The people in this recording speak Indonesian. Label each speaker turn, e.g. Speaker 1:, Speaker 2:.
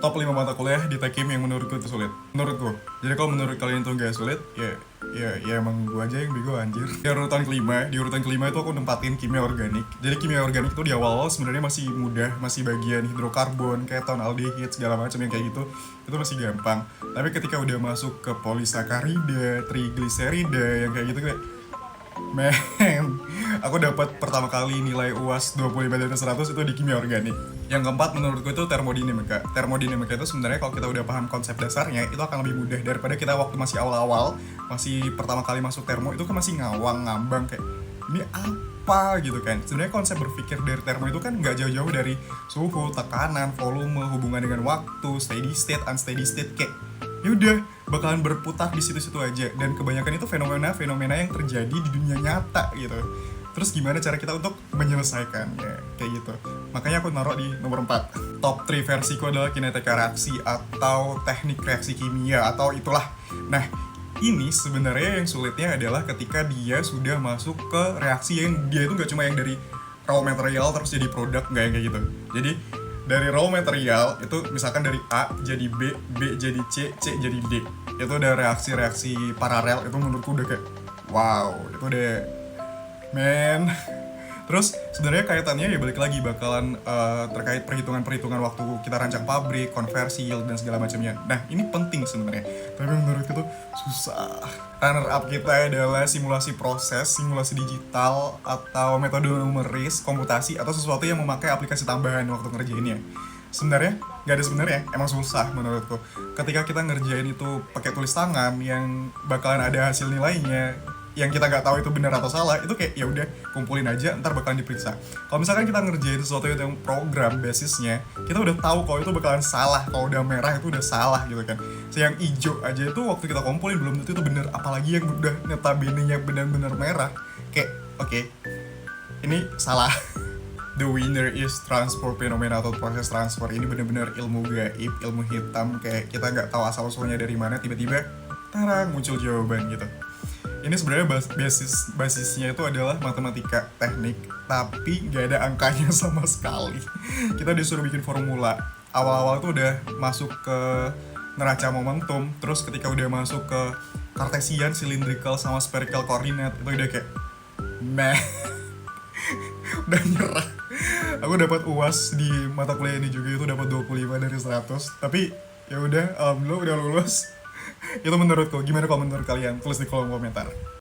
Speaker 1: top 5 mata kuliah di Tekim yang menurutku itu sulit. Menurutku. Jadi kalau menurut kalian itu gak sulit, ya emang gue aja yang bego anjir. Di urutan kelima itu aku nempatin kimia organik. Jadi kimia organik itu di awal sebenarnya masih mudah, masih bagian hidrokarbon, keton, aldehid segala macam yang kayak gitu. Itu masih gampang. Tapi ketika udah masuk ke polisakarida, trigliserida yang kayak gitu kayak men, aku dapat pertama kali nilai UAS 25 dari 100 itu di kimia organik. Yang keempat menurutku itu termodinamika. Termodinamika itu sebenarnya kalau kita udah paham konsep dasarnya itu akan lebih mudah daripada kita waktu masih awal-awal, masih pertama kali masuk termo itu kan masih ngawang ngambang kayak ini apa gitu kan. Sebenarnya konsep berpikir dari termo itu kan nggak jauh-jauh dari suhu, tekanan, volume, hubungan dengan waktu, steady state, unsteady state kayak yaudah bakalan berputar di situ-situ aja, dan kebanyakan itu fenomena-fenomena yang terjadi di dunia nyata gitu. Terus gimana cara kita untuk menyelesaikannya kayak gitu. Makanya aku naruh di nomor 4. Top 3 versiku adalah kinetika reaksi atau teknik reaksi kimia atau itulah. Nah, ini sebenarnya yang sulitnya adalah ketika dia sudah masuk ke reaksi yang dia itu nggak cuma yang dari raw material terus jadi produk, nggak yang kayak gitu. Jadi dari raw material itu misalkan dari A jadi B, B jadi C, C jadi D. Itu udah reaksi-reaksi paralel, itu menurutku udah kayak wow, itu udah men. Terus sebenarnya kaitannya ya balik lagi bakalan terkait perhitungan-perhitungan waktu kita rancang pabrik, konversi, yield dan segala macamnya. Nah, ini penting sebenarnya. Tapi menurutku tuh susah. Runner up kita adalah simulasi proses, simulasi digital atau metode numeris, komputasi atau sesuatu yang memakai aplikasi tambahan waktu ngerjainnya. Sebenarnya nggak ada sebenarnya, emang susah menurutku. Ketika kita ngerjain itu pakai tulis tangan yang bakalan ada hasil nilainya, yang kita nggak tahu itu benar atau salah, itu kayak ya udah kumpulin aja, ntar bakalan diperiksa. Kalau misalkan kita ngerjain sesuatu yang program basisnya, kita udah tahu kalau itu bakalan salah, kalau udah merah itu udah salah gitu kan. Yang hijau aja itu waktu kita kumpulin belum tentu itu benar, apalagi yang udah notabene-nya benar-benar merah. Kayak oke, ini salah. The winner is transfer phenomena atau proses transfer. Ini benar-benar ilmu gaib, ilmu hitam, kayak kita nggak tahu asal usulnya dari mana, tiba-tiba tarang muncul jawaban gitu. Ini sebenarnya basisnya itu adalah matematika teknik, tapi nggak ada angkanya sama sekali. Kita disuruh bikin formula. Awal-awal tuh udah masuk ke neraca momentum, terus ketika udah masuk ke Cartesian, cylindrical sama spherical coordinate itu udah kayak meh. Udah nyerah. Aku dapat UAS di mata kuliah ini juga itu dapat 25 dari 100. Tapi ya udah, alhamdulillah udah lulus. Itu menurutku. Gimana kalau menurut kalian? Tulis di kolom komentar.